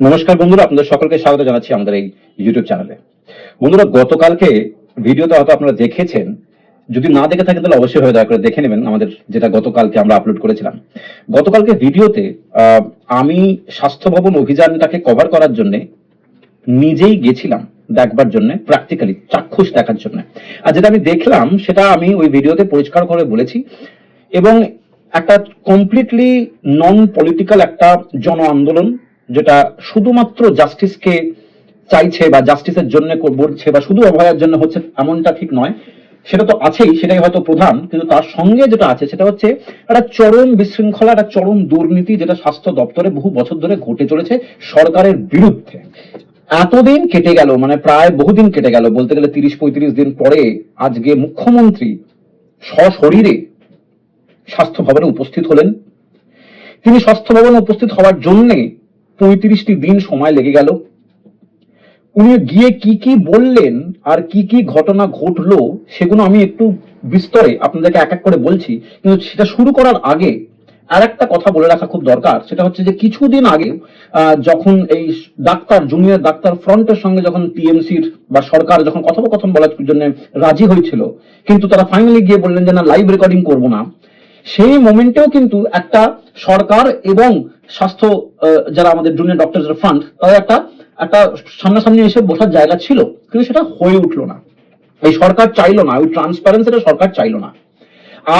নমস্কার বন্ধুরা, আপনাদের সকলকে স্বাগত জানাচ্ছি আমাদের এই ইউটিউব চ্যানেলে। বন্ধুরা, গতকালকে ভিডিওতে হয়তো আপনারা দেখেছেন, যদি না দেখে থাকেন তাহলে অবশ্যই দয়া করে দেখে নেবেন আমাদের যেটা গতকালকে আমরা আপলোড করেছিলাম। গতকালকে ভিডিওতে আমি স্বাস্থ্য ভবন অভিযানটাকে কভার করার জন্য নিজেই গেছিলাম দেখবার জন্য, প্র্যাকটিক্যালি চাক্ষুষ দেখার জন্য। আর যেটা আমি দেখলাম সেটা আমি ওই ভিডিওতে পরিষ্কার করে বলেছি, এবং একটা কমপ্লিটলি নন পলিটিক্যাল একটা জন আন্দোলন, যেটা শুধুমাত্র জাস্টিসকে চাইছে বা জাস্টিসের জন্য বলছে বা শুধু অভয়ার জন্য হচ্ছে এমনটা ঠিক নয়। সেটা তো আছেই, সেটাই হয়তো প্রধান, কিন্তু তার সঙ্গে যেটা আছে সেটা হচ্ছে একটা চরম বিশৃঙ্খলা, একটা চরম দুর্নীতি, যেটা স্বাস্থ্য দপ্তরে বহু বছর ধরে ঘটে চলেছে সরকারের বিরুদ্ধে। এতদিন কেটে গেল, মানে প্রায় বহুদিন কেটে গেল, বলতে গেলে 30-35 দিন পরে আজকে মুখ্যমন্ত্রী সশরীরে স্বাস্থ্য ভবনে উপস্থিত হলেন। তিনি স্বাস্থ্য ভবনে উপস্থিত হওয়ার জন্য 35টি দিন সময় লেগে গেল। উনি গিয়ে কি কি বললেন আর কি কি ঘটনা ঘটলো সেগুলো আমি একটু বিস্তরে আপনাদেরকে এক এক করে বলছি, কিন্তু সেটা শুরু করার আগে আর একটা কথা বলে রাখা খুব দরকার। সেটা হচ্ছে যে কিছুদিন আগে যখন এই ডাক্তার, জুনিয়র ডাক্তার ফ্রন্টের সঙ্গে যখন টিএমসির বা সরকার যখন কথোপকথন বলার জন্য রাজি হয়েছিল, কিন্তু তারা ফাইনালি গিয়ে বললেন যে না, লাইভ রেকর্ডিং করবো না, সেই মোমেন্টেও কিন্তু একটা সরকার এবং স্বাস্থ্য যারা আমাদের জুনিয়র ডক্টর ফ্রন্ট, তাদের একটা একটা সামনাসামনি এসে বসার জায়গা ছিল, কিন্তু সেটা হয়ে উঠলো না। এই সরকার চাইলো না, ওই ট্রান্সপারেন্সিটা সরকার চাইলো না।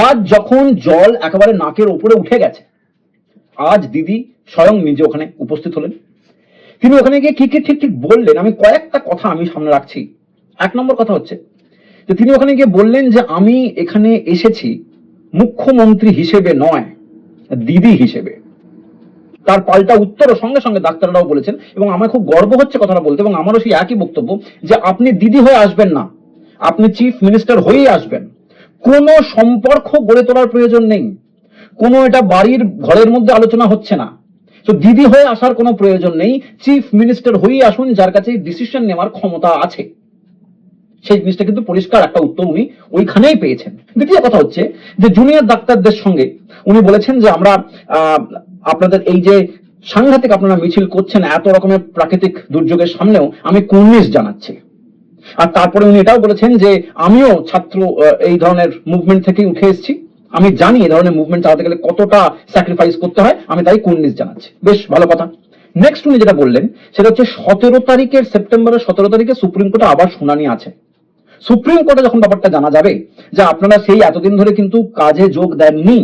আজ যখন জল একেবারে নাকের উপরে উঠে গেছে, আজ দিদি স্বয়ং নিজে ওখানে উপস্থিত হলেন। তিনি ওখানে গিয়ে কি কি ঠিক ঠিক বললেন, আমি কয়েকটা কথা আমি সামনে রাখছি। 1 নম্বর কথা হচ্ছে যে তিনি ওখানে গিয়ে বললেন যে আমি এখানে এসেছি মুখ্যমন্ত্রী হিসেবে নয়, দিদি হিসেবে। তার পাল্টা উত্তরও সঙ্গে সঙ্গে ডাক্তাররাও বলেছেন, এবং আমার খুব গর্ব হচ্ছে কথাটা বলতে, এবং আমারও সেই একই বক্তব্য যে আপনি দিদি হয়ে আসবেন না, আপনি চিফ মিনিস্টার হয়েই আসবেন। কোনো সম্পর্ক গড়ে তোলার প্রয়োজন নেই, কোনো এটা বাড়ির ঘরের মধ্যে আলোচনা হচ্ছে না। তো দিদি হয়ে আসার কোনো প্রয়োজন নেই, চিফ মিনিস্টার হয়েই আসুন, যার কাছে ডিসিশন নেওয়ার ক্ষমতা আছে। সেই জিনিসটা কিন্তু পরিষ্কার একটা উত্তর উনি ওইখানেই পেয়েছেন। দ্বিতীয় কথা হচ্ছে যে জুনিয়র ডাক্তারদের সঙ্গে উনি বলেছেন যে আমরা আপনাদের এই যে সাংঘাতিক আপনারা মিছিল করছেন এত রকমের প্রাকৃতিক দুর্যোগের সামনেও, আমি কুর্নিশ জানাচ্ছি। আর তারপরে উনি এটাও বলেছেন যে আমিও ছাত্র এই ধরনের মুভমেন্ট থেকে উঠে এসেছি, আমি জানি এই ধরনের মুভমেন্ট চালাতে গেলে কতটা স্যাক্রিফাইস করতে হয়, আমি তাই কুর্নিশ জানাচ্ছি। বেশ ভালো কথা। নেক্সট উনি যেটা বললেন সেটা হচ্ছে 17 সেপ্টেম্বরের 17 তারিখে সুপ্রিম কোর্টে আবার শুনানি আছে। সুপ্রিম কোর্টে যখন ব্যাপারটা জানা যাবে যে আপনারা সেই এতদিন ধরে কিন্তু কাজে যোগ দেননি,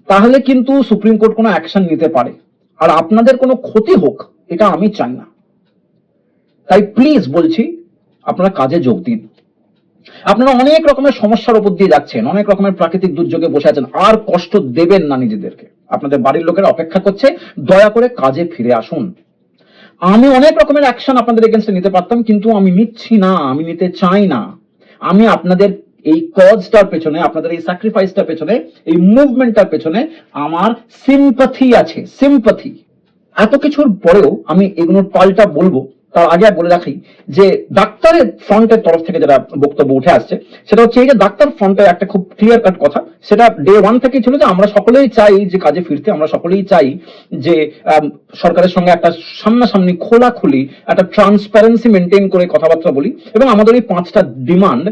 তাহলে কিন্তু সুপ্রিম কোর্ট কোনো অ্যাকশন নিতে পারে, আর আপনাদের কোনো ক্ষতি হোক এটা আমি চাই না। তাই প্লিজ বলছি, আপনারা কাজে যোগ দিন। আপনারা অনেক রকমের সমস্যার উপর দিয়ে যাচ্ছেন, অনেক রকমের প্রাকৃতিক দুর্যোগে বসে আছেন, আর কষ্ট দেবেন না নিজেদেরকে। আপনাদের বাড়ির লোকেরা অপেক্ষা করছে, দয়া করে কাজে ফিরে আসুন। আমি অনেক রকমের অ্যাকশন আপনাদের এগেইনস্টে নিতে পারতাম, কিন্তু আমি নিচ্ছি না, আমি নিতে চাই না। আমি আপনাদের এই কজটার পেছনে, আপনাদের এই স্যাক্রিফাইসটার পেছনে, এই মুভমেন্টটার পেছনে আমার সিম্পাথি আছে, সিম্পাথি। এত কিছুর পরেও আমি এগুলোর পাল্টা বলবো। তার আগে বলে রাখি যে ডাক্তারের ফ্রন্টের তরফ থেকে যেটা বক্তব্য উঠে আসছে সেটা হচ্ছে এই যে ডাক্তার ফ্রন্টের একটা খুব ক্লিয়ার কাট কথা, সেটা ডে 1 থেকেই ছিল যে আমরা সকলেই চাই যে কাজে ফিরতে, আমরা সকলেই চাই যে সরকারের সঙ্গে একটা সামনাসামনি খোলাখুলি একটা ট্রান্সপারেন্সি মেনটেন করে কথাবার্তা বলি, এবং আমাদের এই 5টা ডিমান্ড,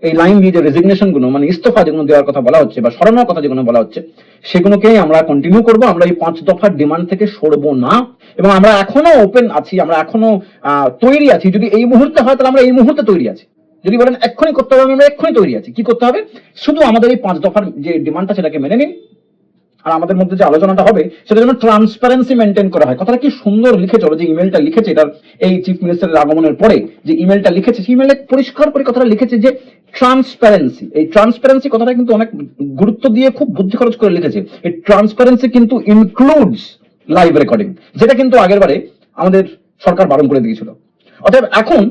এই লাইন দিয়ে যে রেজিগনেশন গুলো মানে ইস্তফা যেগুলো দেওয়ার কথা বলা হচ্ছে বা সরানোর কথা যেগুলো বলা হচ্ছে, সেগুলোকেই আমরা কন্টিনিউ করব। আমরা এই 5 দফার ডিমান্ড থেকে সরবো না, এবং আমরা এখনো ওপেন আছি, আমরা এখনো তৈরি আছি। যদি এই মুহূর্তে হয় তাহলে আমরা এই মুহূর্তে তৈরি আছি, যদি বলেন এক্ষুনি করতে হবে আমরা এক্ষুনি তৈরি আছি। কি করতে হবে? শুধু আমাদের এই 5 দফার যে ডিমান্ডটা সেটাকে মেনে নিন, আর আমাদের মধ্যে যে আলোচনাটা হবে সেটা যেন ট্রান্সপারেন্সি মেনটেন করা হয়। কথাটা কি সুন্দর লিখে চলো, যে ইমেলটা লিখেছে এটার এই চিফ মিনিস্টারের আগমনের পরে যে ইমেলটা লিখেছে, সেই ইমেলে পরিষ্কার করে কথাটা লিখেছে যে ট্রান্সপারেন্সি। এই ট্রান্সপারেন্সি কথাটা কিন্তু অনেক গুরুত্ব দিয়ে খুব বুদ্ধি খরচ করে লিখেছে। এই ট্রান্সপারেন্সি কিন্তু ইনক্লুডস লাইভ রেকর্ডিং, যেটা কিন্তু আগের বারে আমাদের সরকার বারণ করে দিয়েছিল। অতএব এখন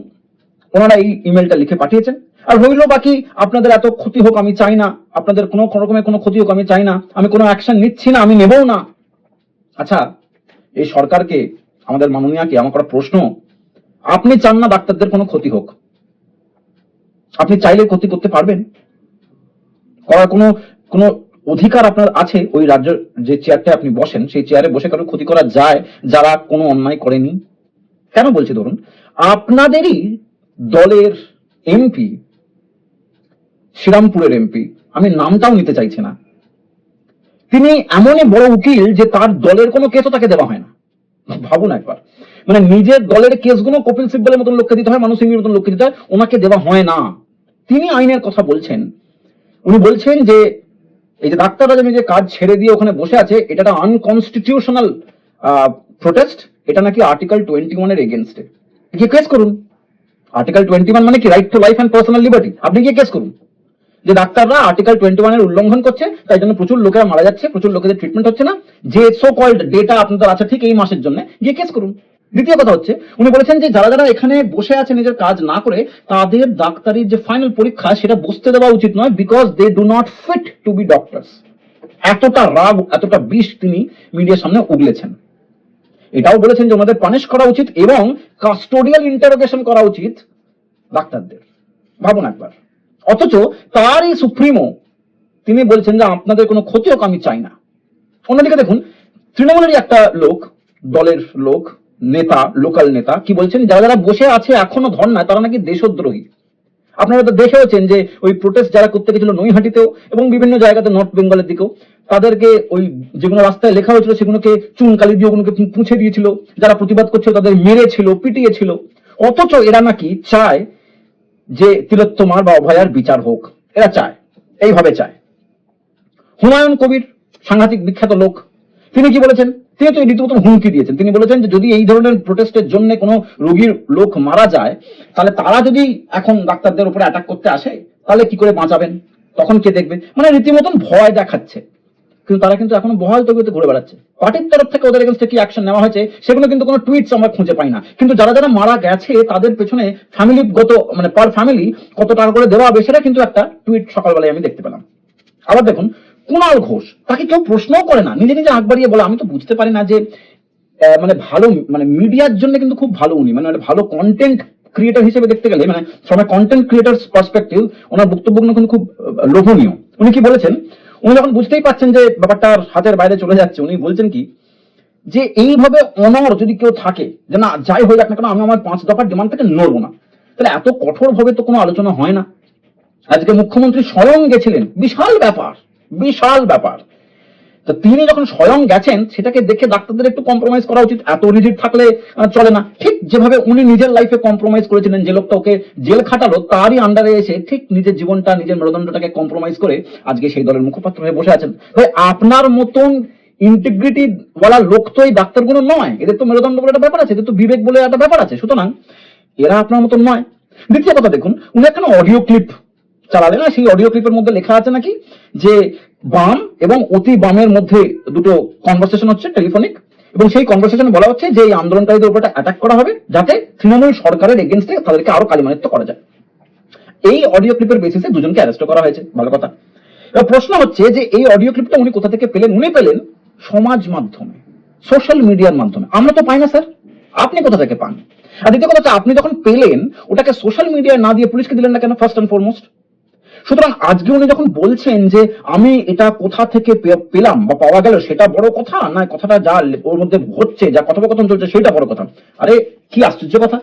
ওনারা এই ইমেলটা লিখে পাঠিয়েছেন। আর হইল বাকি, আপনাদের এত ক্ষতি হোক আমি চাই না, আপনাদের কোনো রকমের কোনো ক্ষতি হোক আমি চাই না, আমি কোনো অ্যাকশন নিচ্ছি না, আমি নেবও না। আচ্ছা, এই সরকারকে, আমাদের মাননীয়াকে আমার করা প্রশ্ন, আপনি চান না ডাক্তারদের কোনো ক্ষতি হোক? আপনি চাইলে ক্ষতি করতে পারবেন? করার কোনো কোনো অধিকার আপনার আছে ওই রাজ্যের যে চেয়ারটা আপনি বসেন সেই চেয়ারে বসে কারো ক্ষতি করা যায় যারা কোনো অন্যায় করেনি? কেন বলছি ধরুন, আপনাদেরই দলের এমপি, শ্রীরামপুরের এমপি, আমি নামটাও নিতে চাইছি না, তিনি এমনই বড় উকিল যে তার দলের কোনো কেসও তাকে দেওয়া হয় না। ভাবুন একবার, মানে নিজের দলের কেসগুলো কপিল সিব্বলের মতন লোককে দিতে হয়, মানুষ সিংহের মতন লোককে দিতে হয়, ওনাকে দেওয়া হয় না। তিনি আইনের কথা বলছেন, উনি বলছেন যে এই যে ডাক্তাররা যে কাজ ছেড়ে দিয়ে ওখানে বসে আছে, এটা একটা আনকনস্টিটিউশনাল প্রোটেস্ট, এটা নাকি আর্টিকেল 21 এর এগেনস্টে। গিয়ে কেস করুন। আর্টিকেল 21 মানে কি? Right to life and personal liberty. আপনি গিয়ে কেস করুন যে ডাক্তাররা আর্টিকেল 21 এর উল্লঙ্ঘন করছে, তাই জন্য প্রচুর লোকেরা মারা যাচ্ছে, প্রচুর লোকেদের ট্রিটমেন্ট হচ্ছে না, যে সো কল্ড ডেটা আপনাদের আছে ঠিক এই মাসের জন্য, গিয়ে কেস করুন। দ্বিতীয় কথা হচ্ছে, উনি বলেছেন যে যারা যারা এখানে বসে আছে নিজের কাজ না করে, তাদের ডাক্তারির যে ফাইনাল পরীক্ষা সেটা বসতে দেওয়া উচিত নয়, because they do not fit to be doctors. এতটা রাগ, এতটা বিষ তিনি মিডিয়ার সামনে উগলেছেন। এটাও বলেছেন যে ওনাদের পানিশ করা উচিত এবং কাস্টোডিয়াল ইন্টারোগেশন করা উচিত ডাক্তারদের। ভাবুন একবার। অথচ তারই সুপ্রিমো তিনি বলছেন যে আপনাদের কোনো ক্ষতি হোক, আমি চাই না। অন্যদিকে দেখুন, তৃণমূলেরই একটা লোক, দলের লোক, নেতা, লোকাল নেতা, কি বলছেন, যারা যারা বসে আছে এখনো ধর্নায় তারা নাকি দেশদ্রোহী। আপনারা তো দেখেওছেন যে ওই প্রোটেস্ট যারা করতে গেছিল নৈহাটিতেও এবং বিভিন্ন জায়গাতে নর্থ বেঙ্গলের দিকেও, তাদেরকে ওই যেগুলো রাস্তায় লেখা হয়েছিল সেগুলোকে চুনকালি দিয়ে ওগুলোকে মুছে দিয়েছিল, যারা প্রতিবাদ করছিল তাদের মেরেছিল, পিটিয়েছিল। অথচ এরা নাকি চায় যে তিলোত্তমার বা অভয়ার বিচার হোক, এরা চায়, এইভাবে চায়। হুমায়ুন কবির সাংঘাতিক বিখ্যাত লোক, তিনি কি বলেছেন? তিনি তো রীতিমতো হুমকি দিয়েছেন। তিনি বলেছেন যে যদি এই ধরনের প্রোটেস্টের জন্য কোনো রোগীর লোক মারা যায়, তাহলে তারা যদি এখন ডাক্তারদের উপরে অ্যাটাক করতে আসে, তাহলে কি করে বাঁচাবেন, তখন কে দেখবে? মানে রীতিমতন ভয় দেখাচ্ছে। কিন্তু তারা কিন্তু এখনো বহাল তবিয়তে ঘুরে বেড়াচ্ছে। পার্টির তরফ থেকে ওদের এগেইনস্টে কি অ্যাকশন নেওয়া হয়েছে সেগুলো কিন্তু কোনো টুইটস আমরা খুঁজে পাই না। কিন্তু যারা যারা মারা গেছে তাদের পেছনে ফ্যামিলিগত, মানে পার ফ্যামিলি কত টাকা করে দেওয়া হবে সেটা কিন্তু একটা টুইট সকালবেলায় আমি দেখতে পেলাম। আবার দেখুন, কুণাল ঘোষ, তাকে কেউ প্রশ্নও করে না, নিজে নিজে আগ বাড়িয়ে বলে। আমি তো বুঝতে পারি না যে মানে ভালো, মানে মিডিয়ার জন্য কিন্তু খুব ভালো উনি, মানে ভালো কন্টেন্ট ক্রিয়েটর হিসেবে দেখতে গেলে, মানে from a content creators perspective ওনার বক্তব্যগুলো কিন্তু খুব লোভনীয়। উনি কি বলেছেন, উনি যখন বুঝতেই পাচ্ছেন যে ব্যাপারটা হাতের বাইরে চলে যাচ্ছে, উনি বলছেন কি, যে এইভাবে অনর যদি কেউ থাকে যে না যাই হয়ে যাক না কেন আমি আমার 5 দফার ডিমান্ড থেকে নড়বো না, তাহলে এত কঠোর ভাবে তো কোনো আলোচনা হয় না। আজকে মুখ্যমন্ত্রী স্বয়ং গেছিলেন, বিশাল ব্যাপার, বিশাল ব্যাপার। তো তিনি যখন স্বয়ং গেছেন সেটাকে দেখে ডাক্তারদের একটু কম্প্রোমাইজ করা উচিত, এত রিজিড থাকলে চলে না। ঠিক যেভাবে উনি নিজের লাইফে কম্প্রোমাইজ করেছিলেন, যে লোকটা ওকে জেল খাটালো তারই আন্ডারে এসে ঠিক নিজের জীবনটা, নিজের মেরুদণ্ডটাকে কম্প্রোমাইজ করে আজকে সেই দলের মুখপাত্র হয়ে বসে আছেন। ভাই আপনার মতন ইন্টিগ্রিটি বলা লোক তো এই ডাক্তারগুলো নয়, এদের তো মেরুদণ্ড বলে একটা ব্যাপার আছে, এদের তো বিবেক বলে একটা ব্যাপার আছে, সুতরাং এরা আপনার মতন নয়। দ্বিতীয় কথা দেখুন, উনি একটা অডিও ক্লিপ চালালেন, না সেই অডিও ক্লিপের মধ্যে লেখা আছে নাকি যে বাম এবং অতি বামের মধ্যে দুটো কনভারসেশন হচ্ছে টেলিফোনিক, এবং সেই কনভারসেশনে বলা হচ্ছে যে এই আন্দোলনকারীদের উপর অ্যাটাক করা হবে যাতে তৃণমূল সরকারের এগেইনস্টে তাদেরকে আরো কালিমালিপ্ত করা যায়। এই অডিও ক্লিপের বেসিসে দুজনকে অ্যারেস্ট করা হয়েছে, ভালো কথা। এবার প্রশ্ন হচ্ছে যে এই অডিও ক্লিপটা উনি কোথা থেকে পেলেন? উনি পেলেন সমাজ মাধ্যমে, সোশ্যাল মিডিয়ার মাধ্যমে। আমরা তো পাই না স্যার, আপনি কোথা থেকে পান? আর দ্বিতীয় কথা হচ্ছে, আপনি যখন পেলেন ওটাকে সোশ্যাল মিডিয়ায় না দিয়ে পুলিশকে দিলেন না কেন, ফার্স্ট অ্যান্ড ফরমোস্ট? সুতরাং আজকে উনি যখন বলছেন যে আমি এটা কোথা থেকে পেলাম বা পাওয়া গেল সেটা বড় কথা না, কথাটা যা ওর মধ্যে হচ্ছে, যা কথোপকথন চলছে সেটা বড় কথা। আরে কি আশ্চর্য কথা!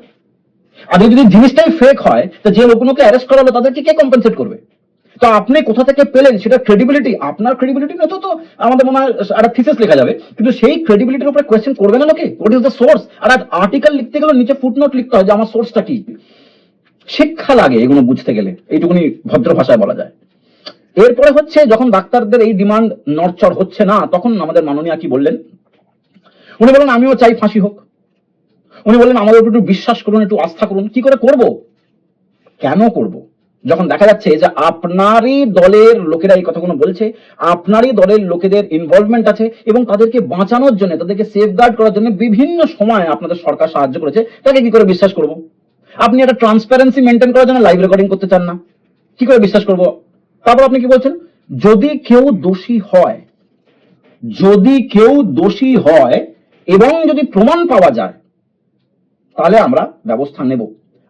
আর যদি জিনিসটাই ফেক হয়, তো যে লোকগুলোকে অ্যারেস্ট করা হলো তাদেরকে কে কম্পেনসেট করবে? তো আপনি কোথা থেকে পেলেন সেটা ক্রেডিবিলিটি, আপনার ক্রেডিবিলিটি নয় তো আমাদের মনে হয় একটা থিসিস লেখা যাবে, কিন্তু সেই ক্রেডিবিলিটির উপরে কোয়েশ্চেন করবে না লোকে, হোয়াট ইজ দ্য সোর্স? আর আর্টিকেল লিখতে গেলে নিচে ফুটনোট লিখতে হয় যে আমার সোর্সটা কি। শিক্ষা লাগে এগুলো বুঝতে গেলে, এইটুকুনি ভদ্র ভাষায় বলা যায়। এরপরে হচ্ছে যখন ডাক্তারদের এই ডিমান্ড নড়চড় হচ্ছে না, তখন আমাদের মাননীয়া কি বললেন? উনি বলেন আমিও চাই ফাঁসি হোক। উনি বললেন আমাদের উপর একটু বিশ্বাস করুন, একটু আস্থা করুন। কি করে করব? কেন করব? যখন দেখা যাচ্ছে যে আপনারই দলের লোকেরা এই কথাগুলো বলছে, আপনারই দলের লোকেদের ইনভলভমেন্ট আছে এবং তাদেরকে বাঁচানোর জন্য, তাদেরকে সেফগার্ড করার জন্য বিভিন্ন সময় আপনাদের সরকার সাহায্য করেছে, তাকে কি করে বিশ্বাস করব? আপনি একটা ট্রান্সপারেন্সি মেনটেন করার জন্য লাইভ রেকর্ডিং করতে চান না, কি করে বিশ্বাস করব? তারপর আপনি কি বলছেন, যদি কেউ দোষী হয়, যদি কেউ দোষী হয় এবং যদি প্রমাণ পাওয়া যায় তাহলে আমরা ব্যবস্থা নেব।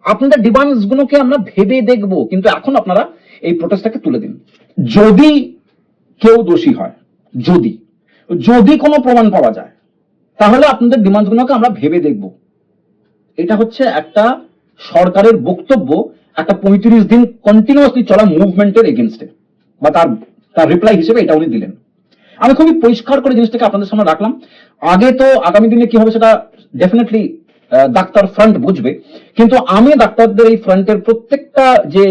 আপনাদের ডিমান্ডস গুলোকে আমরা ভেবে দেখব, কিন্তু এখন আপনারা এই প্রোটেস্টটাকে তুলে দিন। যদি কেউ দোষী হয়, যদি যদি কোনো প্রমাণ পাওয়া যায়, তাহলে আপনাদের ডিমান্ডগুলোকে আমরা ভেবে দেখব। এটা হচ্ছে একটা সরকারের বক্তব্য একটা 35 দিন কন্টিনিউয়াসলি চলা মুভমেন্টের এগেনস্টে, বা তার রিপ্লাই হিসেবে এটা উনি দিলেন। আমি খুবই পরিষ্কার করে জিনিসটাকে আপনাদের সামনে রাখলাম। আগে তো আগামী দিনে কি হবে সেটা ডেফিনেটলি ডাক্তার ফ্রন্ট বুঝবে, কিন্তু আমি ডাক্তারদের এই ফ্রন্টের প্রত্যেকটা যে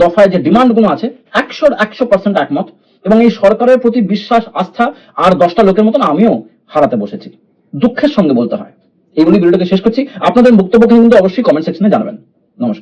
দফায় যে ডিমান্ডগুলো আছে 100% একমত, এবং এই সরকারের প্রতি বিশ্বাস আস্থা আর 10টা লোকের মতন আমিও হারাতে বসেছি, দুঃখের সঙ্গে বলতে হয়। এই বলে ভিডিওটাকে শেষ করছি। আপনাদের বক্তব্য কিন্তু অবশ্যই কমেন্ট সেকশনে জানাবেন। নমস্কার।